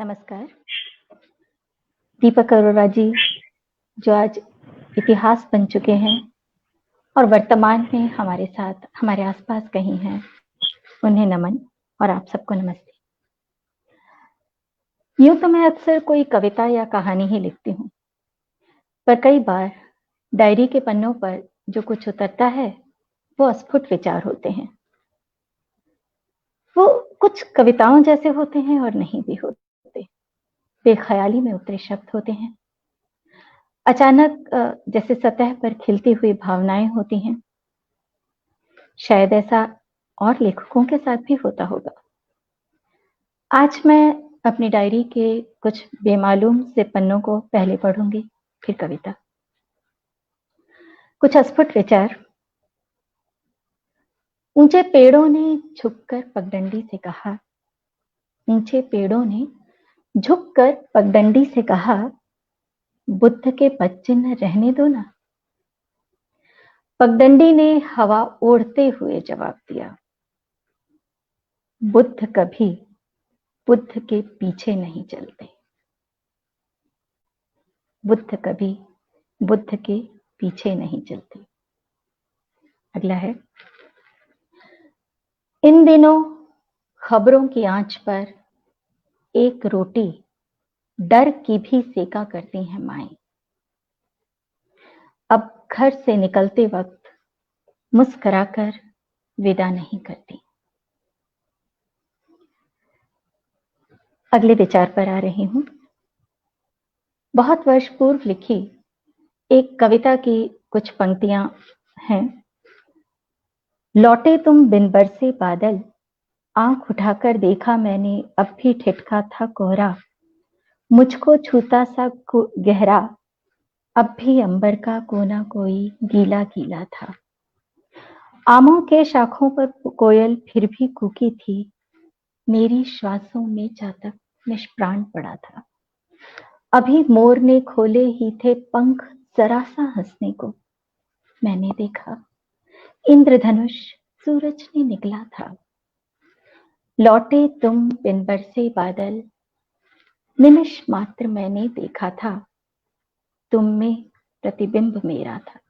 नमस्कार। दीपक अरोरा जी जो आज इतिहास बन चुके हैं और वर्तमान में हमारे साथ हमारे आसपास कहीं हैं, उन्हें नमन और आप सबको नमस्ते। यूं तो मैं अक्सर कोई कविता या कहानी ही लिखती हूँ, पर कई बार डायरी के पन्नों पर जो कुछ उतरता है वो अस्फुट विचार होते हैं। वो कुछ कविताओं जैसे होते हैं और नहीं भी होते, बेख्याली में उतरे शब्द होते हैं। अचानक जैसे सतह पर खिलती हुई भावनाएं होती हैं। शायद ऐसा और लेखकों के साथ भी होता होगा। आज मैं अपनी डायरी के कुछ बेमालूम से पन्नों को पहले पढ़ूंगी, फिर कविता। कुछ अस्फुट विचार। ऊंचे पेड़ों ने झुककर पगडंडी से कहा, ऊंचे पेड़ों ने झुककर पगडंडी से कहा, बुद्ध के पद चिन्ह रहने दो ना। पगडंडी ने हवा ओढ़ते हुए जवाब दिया, बुद्ध कभी बुद्ध के पीछे नहीं चलते। बुद्ध कभी बुद्ध के पीछे नहीं चलते। अगला है, इन दिनों खबरों की आंच पर एक रोटी डर की भी सेका करती हैं माएं। अब घर से निकलते वक्त मुस्कुराकर विदा नहीं करती। अगले विचार पर आ रही हूं। बहुत वर्ष पूर्व लिखी एक कविता की कुछ पंक्तियां हैं। लौटे तुम बिन बरसे बादल, आंख उठाकर देखा मैंने अब भी ठिठका था कोहरा। मुझको छूता सा गहरा, अब भी अंबर का कोना कोई गीला गीला था। आमों के शाखों पर कोयल फिर भी कूकी थी, मेरी श्वासों में चातक निष्प्राण पड़ा था। अभी मोर ने खोले ही थे पंख जरा सा हंसने को, मैंने देखा इंद्रधनुष सूरज ने निकला था। लौटे तुम बिन बरसे बादल, निमिष मात्र मैंने देखा था, तुम में प्रतिबिंब मेरा था।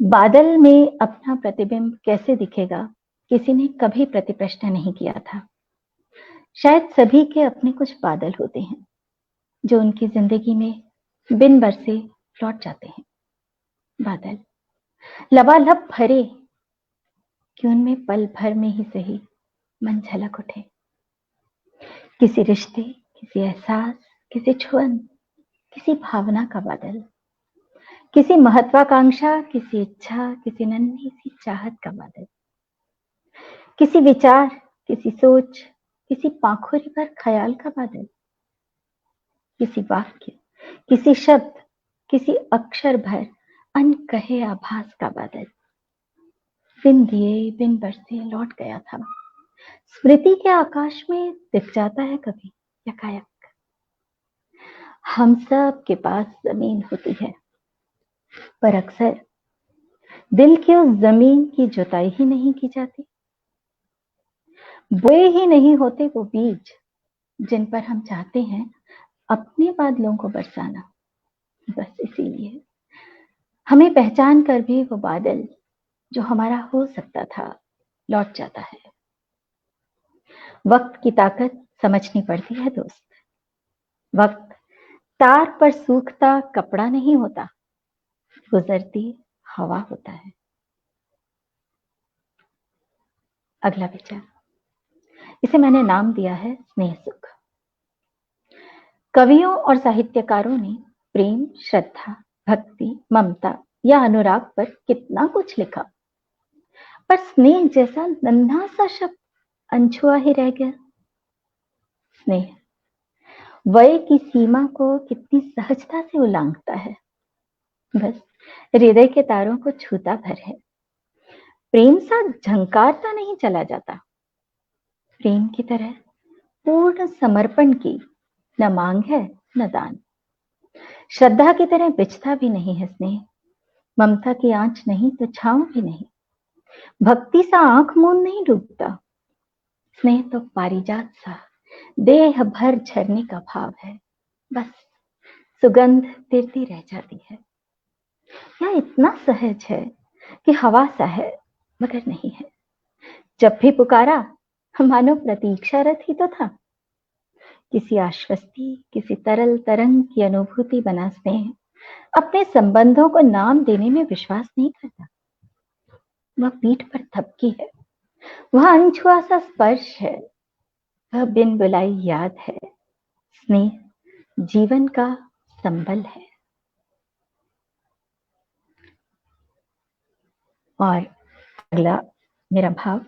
बादल में अपना प्रतिबिंब कैसे दिखेगा, किसी ने कभी प्रतिप्रश्न नहीं किया था। शायद सभी के अपने कुछ बादल होते हैं जो उनकी जिंदगी में बिन बरसे लौट जाते हैं। बादल लबालब भरे कि उनमें पल भर में ही सही मन झलक उठे। किसी रिश्ते, किसी एहसास, किसी छुअन, किसी भावना का बादल, किसी महत्वाकांक्षा, किसी इच्छा, किसी नन्ही सी चाहत का बादल, किसी विचार, किसी सोच, किसी पाखुरी पर ख्याल का बादल, किसी वाक्य, किसी शब्द, किसी अक्षर भर अनकहे आभास का बादल। बिन दिए बिन बरसे लौट गया था। स्मृति के आकाश में दिख जाता है कभी यकायक। हम सब के पास जमीन होती है, पर अक्सर दिल की उस जमीन की जुताई ही नहीं की जाती। बोए ही नहीं होते वो बीज जिन पर हम चाहते हैं अपने बादलों को बरसाना। बस इसीलिए हमें पहचान कर भी वो बादल जो हमारा हो सकता था लौट जाता है। वक्त की ताकत समझनी पड़ती है दोस्त। वक्त तार पर सूखता कपड़ा नहीं होता, गुजरती हवा होता है। अगला विचार, इसे मैंने नाम दिया है स्नेह सुख। कवियों और साहित्यकारों ने प्रेम, श्रद्धा, भक्ति, ममता या अनुराग पर कितना कुछ लिखा, पर स्नेह जैसा नन्हा सा शब्द अनछुआ ही रह गया। स्नेह वय की सीमा को कितनी सहजता से उल्लांघता है, बस हृदय के तारों को छूता भर है। प्रेम सा झंकारता नहीं चला जाता। प्रेम की तरह पूर्ण समर्पण की न मांग है न दान। श्रद्धा की तरह बिछता भी नहीं है स्नेह। ममता की आंच नहीं तो छांव भी नहीं। भक्ति सा आंख मूंद नहीं डूबता। स्नेह तो पारिजात सा देह भर झरने का भाव है, बस सुगंध तिरती रह जाती है। यह इतना सहज है कि हवा सा है मगर नहीं है। जब भी पुकारा मानो प्रतीक्षारत ही तो था। किसी आश्वस्ति, किसी तरल तरंग की अनुभूति बना स्नेह अपने संबंधों को नाम देने में विश्वास नहीं करता। वह पीठ पर थपकी है, वह अनछुआ सा स्पर्श है, वह बिन बुलाई याद है। स्नेह जीवन का संबल है। और अगला मेरा भाव,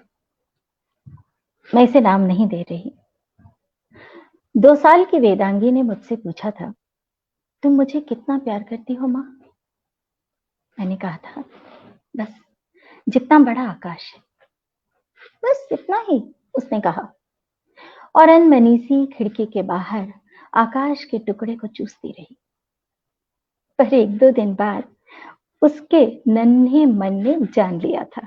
मैं इसे नाम नहीं दे रही। 2 साल की वेदांगी ने मुझसे पूछा था, तुम मुझे कितना प्यार करती हो माँ? मैंने कहा था, बस जितना बड़ा आकाश है, बस इतना ही, उसने कहा। और अनमनी सी खिड़की के बाहर आकाश के टुकड़े को चूसती रही। पर 1-2 दिन बाद उसके नन्हे मन ने जान लिया था,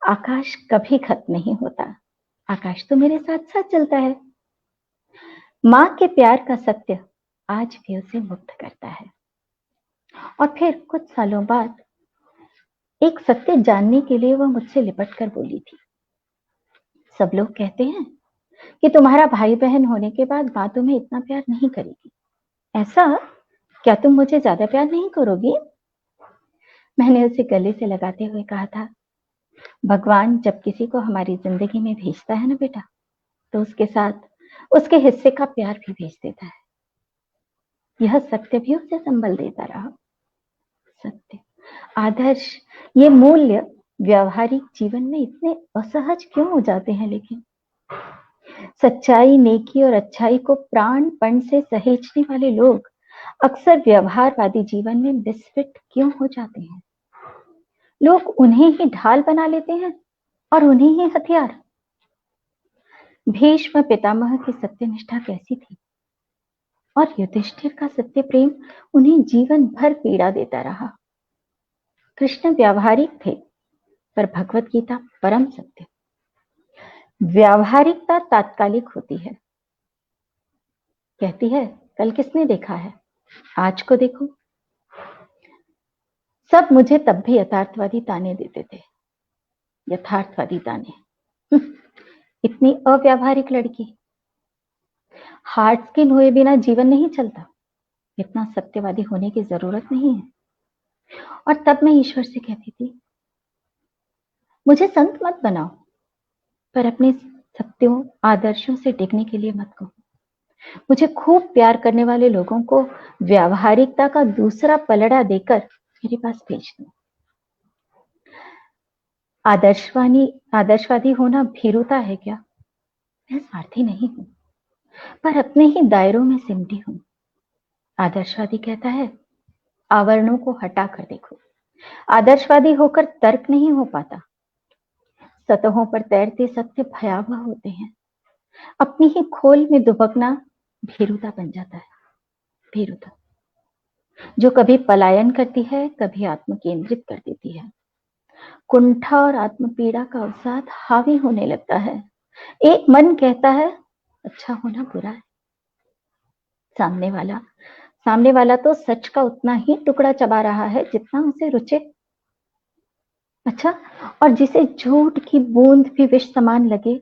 आकाश कभी खत्म नहीं होता, आकाश तो मेरे साथ साथ चलता है। माँ के प्यार का सत्य आज भी उसे मुक्त करता है। और फिर कुछ सालों बाद एक सत्य जानने के लिए वह मुझसे लिपट कर बोली थी, सब लोग कहते हैं कि तुम्हारा भाई बहन होने के बाद माँ तुम्हें इतना प्यार नहीं करेगी, ऐसा? क्या तुम मुझे ज्यादा प्यार नहीं करोगी? मैंने उसे गले से लगाते हुए कहा था, भगवान जब किसी को हमारी जिंदगी में भेजता है ना बेटा, तो उसके साथ उसके हिस्से का प्यार भी भेज देता है। यह सत्य भी उसे संबल देता रहा। सत्य, आदर्श, ये मूल्य व्यवहारिक जीवन में इतने असहज क्यों हो जाते हैं? लेकिन सच्चाई, नेकी और अच्छाई को प्राणपण से सहेजने वाले लोग अक्सर व्यवहारवादी जीवन में विस्फिट क्यों हो जाते हैं? लोग उन्हें ही ढाल बना लेते हैं और उन्हें ही हथियार। भीष्म पितामह की सत्यनिष्ठा कैसी थी और युधिष्ठिर का सत्य प्रेम उन्हें जीवन भर पीड़ा देता रहा। कृष्ण व्यावहारिक थे पर भगवत गीता परम सत्य। व्यावहारिकता तात्कालिक होती है, कहती है कल किसने देखा है, आज को देखो। सब मुझे तब भी यथार्थवादी ताने देते थे, यथार्थवादी ताने। इतनी अव्यावहारिक लड़की, हार्ड स्किन हुए बिना जीवन नहीं चलता, इतना सत्यवादी होने की जरूरत नहीं है। और तब मैं ईश्वर से कहती थी, मुझे संत मत बनाओ, पर अपने सत्यों, आदर्शों से डिगने के लिए मत कहो। मुझे खूब प्यार करने वाले लोगों को व्यावहारिकता का दूसरा पलड़ा देकर मेरे पास भेज दो। आदर्शवादी होना भीरुता है क्या? मैं स्वार्थी नहीं हूं, पर अपने ही दायरों में सिमटी हूं। आदर्शवादी कहता है, आवरणों को हटा कर देखो। आदर्शवादी होकर तर्क नहीं हो पाता। सतहों पर तैरते सत्य भयावह होते हैं। अपनी ही खोल में दुबकना भीरुता बन जाता है। भीरुता जो कभी पलायन करती है, कभी आत्म केंद्रित कर देती है। कुंठा और आत्म पीड़ा का अवसाद हावी होने लगता है। एक मन कहता है अच्छा होना बुरा है। सामने वाला तो सच का उतना ही टुकड़ा चबा रहा है जितना उसे रुचे। अच्छा, और जिसे झूठ की बूंद भी विष समान लगे,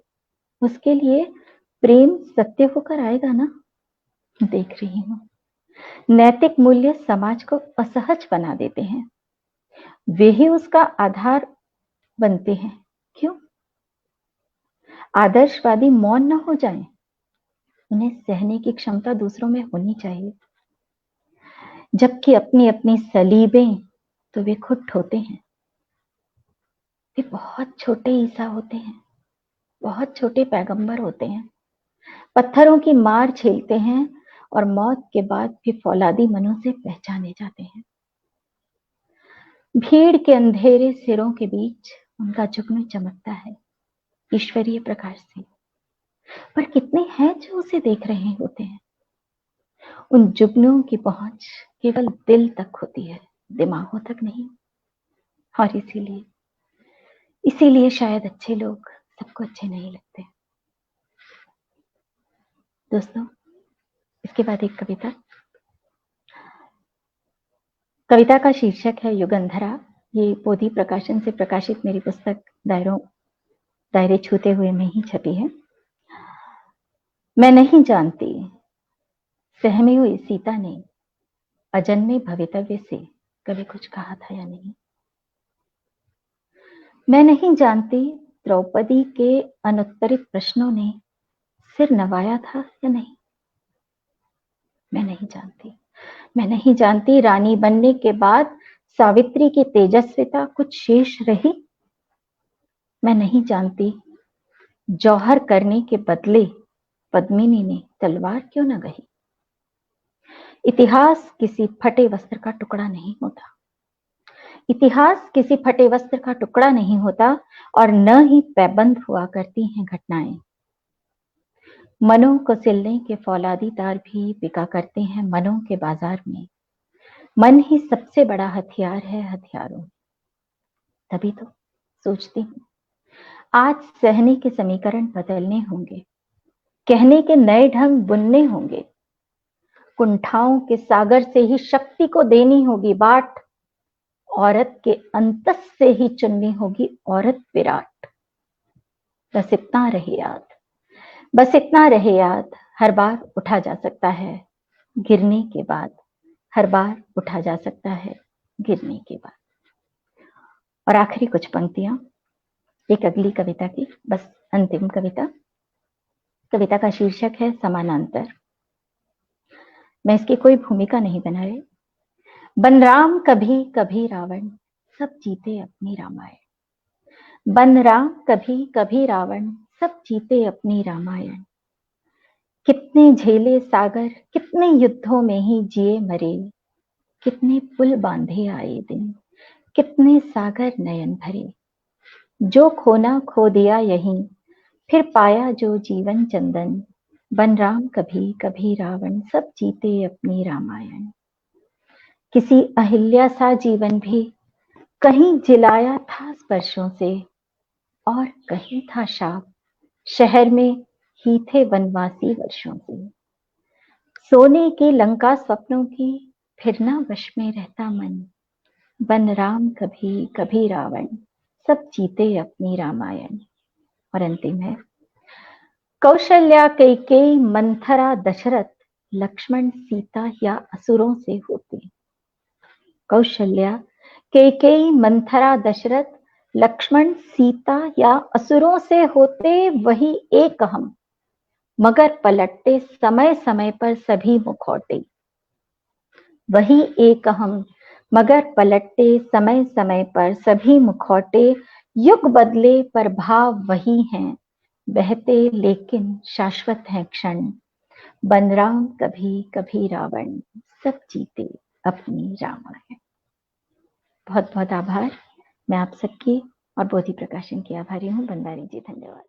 उसके लिए प्रेम सत्य होकर आएगा ना? देख रही हूं, नैतिक मूल्य समाज को असहज बना देते हैं, वे ही उसका आधार बनते हैं। क्यों? आदर्शवादी मौन न हो जाएं, उन्हें सहने की क्षमता दूसरों में होनी चाहिए। जबकि अपनी अपनी सलीबें तो वे खुद ढोते हैं। वे बहुत छोटे ईसा होते हैं, बहुत छोटे पैगंबर होते हैं, पत्थरों की मार झेलते हैं और मौत के बाद भी फौलादी मनों से पहचाने जाते हैं। भीड़ के अंधेरे सिरों के बीच उनका जुगनू चमकता है ईश्वरीय प्रकाश से। पर कितने हैं जो उसे देख रहे होते हैं? उन जुगनुओं की पहुंच केवल दिल तक होती है, दिमागों तक नहीं। और इसीलिए शायद अच्छे लोग सबको अच्छे नहीं लगते। दोस्तों, इसके बाद एक कविता। कविता का शीर्षक है युगंधरा। ये बोधि प्रकाशन से प्रकाशित मेरी पुस्तक दायरे छूते हुए में ही छपी है। मैं नहीं जानती सहमी हुई सीता ने अजन्मे भवितव्य से कभी कुछ कहा था या नहीं। मैं नहीं जानती द्रौपदी के अनुत्तरित प्रश्नों ने सिर नवाया था या नहीं। मैं नहीं जानती। मैं नहीं जानती रानी बनने के बाद सावित्री की तेजस्विता कुछ शेष रही। मैं नहीं जानती जौहर करने के बदले पद्मिनी ने तलवार क्यों न गही। इतिहास किसी फटे वस्त्र का टुकड़ा नहीं होता। इतिहास किसी फटे वस्त्र का टुकड़ा नहीं होता और न ही पैबंद हुआ करती हैं घटनाएं। मनों को सिलने के फौलादी तार भी बिका करते हैं मनों के बाजार में। मन ही सबसे बड़ा हथियार है हथियारों। तभी तो सोचती हूँ आज सहने के समीकरण बदलने होंगे, कहने के नए ढंग बुनने होंगे। कुंठाओं के सागर से ही शक्ति को देनी होगी बाट। औरत के अंतस से ही चुननी होगी औरत विराट। बस इतना रहे याद, बस इतना रहे याद, हर बार उठा जा सकता है गिरने के बाद। हर बार उठा जा सकता है गिरने के बाद। और आखिरी कुछ पंक्तियां एक अगली कविता की, बस अंतिम कविता। कविता का शीर्षक है समानांतर। मैं इसकी कोई भूमिका नहीं बना रही। बन राम कभी कभी रावण, सब जीते अपनी रामायण। बन राम कभी कभी रावण, सब जीते अपनी रामायण। कितने झेले सागर, कितने युद्धों में ही जिए मरे। कितने पुल बांधे आए दिन, कितने सागर नयन भरे। जो खोना खो दिया यहीं, फिर पाया जो जीवन चंदन। बन राम कभी कभी रावण, सब जीते अपनी रामायण। किसी अहिल्या सा जीवन भी कहीं जिलाया था स्पर्शों से, और कहीं था शाप शहर में ही थे वनवासी वर्षों से। सोने की लंका स्वप्नों की फिर ना वश में रहता मन। बन राम कभी कभी रावण, सब जीते अपनी रामायण। और अंतिम है कौशल्या कैकेयी मंथरा दशरथ, लक्ष्मण सीता या असुरों से होते। कौशल्या कैकेयी मंथरा दशरथ, लक्ष्मण सीता या असुरों से होते वही एक हम। मगर पलटते समय समय पर सभी मुखौटे। वही एक हम मगर पलटते समय समय पर सभी मुखौटे। युग बदले पर भाव वही हैं, बहते लेकिन शाश्वत हैं क्षण। बन राम कभी कभी रावण, सब जीते अपनी रामायण। बहुत बहुत आभार। मैं आप सबकी और बोधि प्रकाशन की आभारी हूँ। बंदारी जी, धन्यवाद।